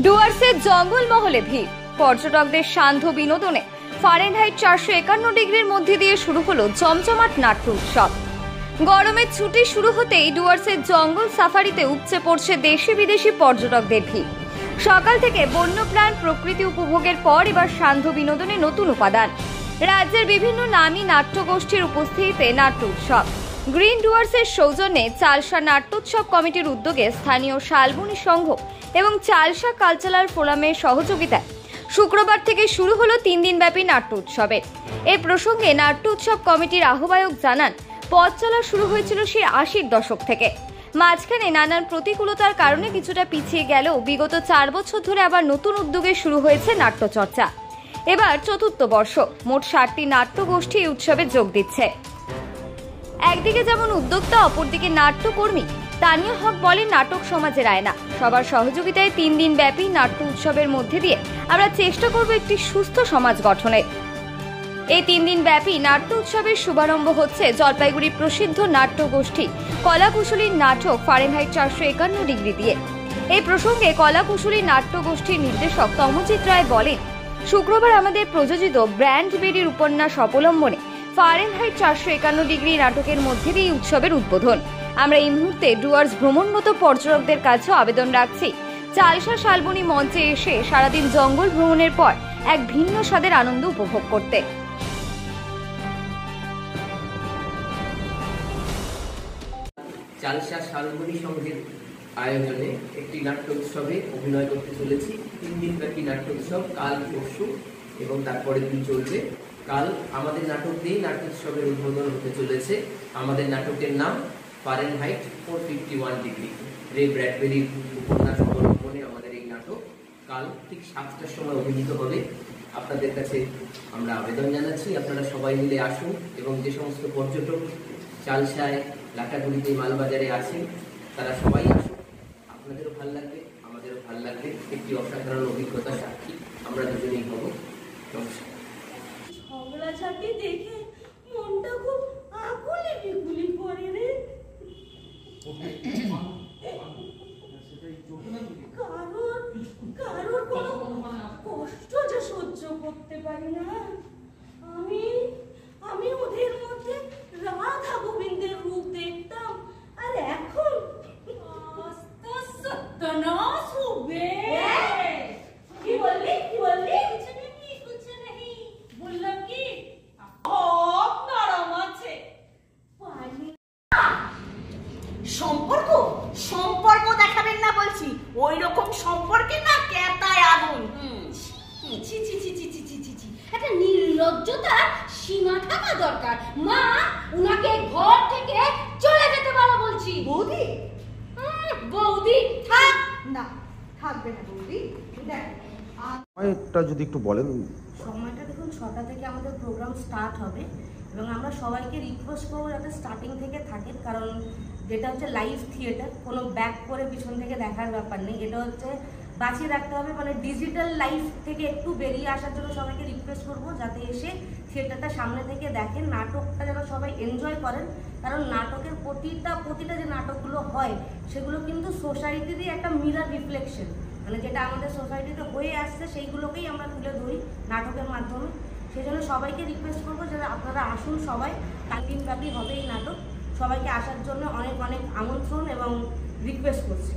ডুয়ার্সের জঙ্গলমহলে ভিড়, পর্যটকদের সান্ধ্য বিনোদনে ফারেনহাইট 451 ডিগ্রির মধ্যে দিয়ে শুরু হলো জমজমাট নাট্য উৎসব। গরমের ছুটি শুরু হতেই ডুয়ার্সের জঙ্গল সাফারিতে উপচে পড়ছে দেশি বিদেশি পর্যটকদের ভিড়। সকাল থেকে বন্যপ্রাণ প্রকৃতি উপভোগের পর এবার সান্ধ্য বিনোদনে নতুন উপাদান। রাজ্যের বিভিন্ন নামী নাট্যগোষ্ঠীর উপস্থিতিতে নাট্য উৎসব। গ্রিন ডুয়ার্সের সৌজন্যে চালসা নাট্যোৎসব কমিটির উদ্যোগে স্থানীয় শালবনী সংঘ এবং চালসা কালচারাল ফোরামের সহযোগিতায় শুক্রবার থেকে শুরু হলো 3 দিনব্যাপী নাট্য উৎসবের। এই প্রসঙ্গে নাট্য উৎসব কমিটির আহ্বায়ক জানান, পথ চলা শুরু হয়েছিল সেই 80-র দশক থেকে। মাঝখানে নানান প্রতিকূলতার কারণে কিছুটা পিছিয়ে গেলেও বিগত 4 বছর ধরে আবার নতুন উদ্যোগে শুরু হয়েছে নাট্যচর্চা। এবার চতুর্থ বর্ষ, মোট 60টি নাট্যগোষ্ঠী এই উৎসবে যোগ দিচ্ছে। একদিকে যেমন উদ্যোক্তা, অপরদিকে নাট্যকর্মী তানিয়া হক বলেন, নাটক সমাজের আয়না। সবার সহযোগিতায় 3 দিন ব্যাপী নাট্য উৎসবের মধ্যে দিয়ে আমরা চেষ্টা করব একটি সুস্থ সমাজ গঠনের। এই 3 দিন ব্যাপী নাট্য উৎসবের শুভারম্ভ হচ্ছে জলপাইগুড়ির প্রসিদ্ধ নাট্যগোষ্ঠী কলাকুশলীর নাটক ফারেনহাইট 451 ডিগ্রি দিয়ে। এই প্রসঙ্গে কলাকুশলী নাট্যগোষ্ঠীর নির্দেশক তমজিৎ রায় বলেন, শুক্রবার আমাদের প্রযোজিত ব্র্যান্ড বেরির উপন্যাস অবলম্বনে ফারেনহাইট 451 ডিগ্রি নাটকের মধ্যে দিয়ে উৎসবের উদ্বোধন। আমরা এই মুহূর্তে ডুয়ার্স ভ্রমণরত পর্যটকদের কাছেও আবেদন রাখছি, চালসা শালবনী মঞ্চে এসে সারাদিন জঙ্গল ভ্রমণের পর এক ভিন্ন স্বাদের আনন্দ উপভোগ করতে। চালসা শালবনী সংঘের আয়োজনে একটি নাট্য উৎসবে অভিনয় করতে চলেছি। 3 দিনব্যাপী নাট্য উৎসব, কাল, পরশু এবং তারপরের দিন চলবে। কাল আমাদের নাটক দিয়েই নাট্য উৎসবের উদ্বোধন হতে চলেছে। আমাদের নাটকের নাম ফারেনহাইট 451 ডিগ্রি। রে ব্র্যাডবেরির উপন্যাস অবলম্বনে আমাদের এই নাটক কাল ঠিক 7টার সময় অভিনীত হবে। আপনাদের কাছে আমরা আবেদন জানাচ্ছি, আপনারা সবাই মিলে আসুন এবং যে সমস্ত পর্যটক চালসায়, লাটাগুড়িতে, মালবাজারে আছেন তারা সবাই আসুন। আপনাদেরও ভালো লাগবে, আমাদেরও ভালো লাগবে। একটি অসাধারণ অভিজ্ঞতা সাক্ষী আমরা দুজনেই হব। নমস্কার। ঝগড়াঝাটি দেখে মনটা খুব আকুলি বিকুলি করে রে। কারোর কোনো কষ্ট যে সহ্য করতে পারি না। আমি ওদের মধ্যে রাধা গোবিন্দের রূপ দেখতাম, আর এখন সত্যনাশ হবে। কি বললি? কিছু নেই। বললাম কি নরম আছে। সম্পর্ক দেখাবেন না বলছি। ওই রকম সম্পর্কে না কেতায় আগুন। একটা নির্লজ্জতার সীমা থাকা দরকার। মা, উনাকে ঘর থেকে চলে যেতে বলো বলছি। বৌদি থাক না, থাকবে না বৌদি। সময়টা যদি একটু বলেন। সময়টা দেখুন, 6টা থেকে আমাদের প্রোগ্রাম স্টার্ট হবে এবং আমরা সবাইকে রিকোয়েস্ট করবো যাতে স্টার্টিং থেকে থাকে, কারণ যেটা হচ্ছে লাইভ থিয়েটার, কোনো ব্যাক করে পিছন থেকে দেখার ব্যাপার নেই। এটা হচ্ছে বাঁচিয়ে রাখতে হবে, মানে ডিজিটাল লাইফ থেকে একটু বেরিয়ে আসার জন্য সবাইকে রিকোয়েস্ট করবো যাতে এসে থিয়েটারটা সামনে থেকে দেখেন, নাটকটা যেন সবাই এনজয় করেন। কারণ নাটকের প্রতিটা যে নাটকগুলো হয় সেগুলো কিন্তু সোসাইটিরই একটা মিরর রিফ্লেকশন, মানে যেটা আমাদের সোসাইটিতে হয়ে আসছে সেইগুলোকেই আমরা তুলে ধরি নাটকের মাধ্যমে। সেই জন্য সবাইকে রিকোয়েস্ট করবো যে আপনারা আসুন, সবাই 3 দিনব্যাপী হবে এই নাটক। সবাইকে আসার জন্য অনেক অনেক আমন্ত্রণ এবং রিকোয়েস্ট করছি।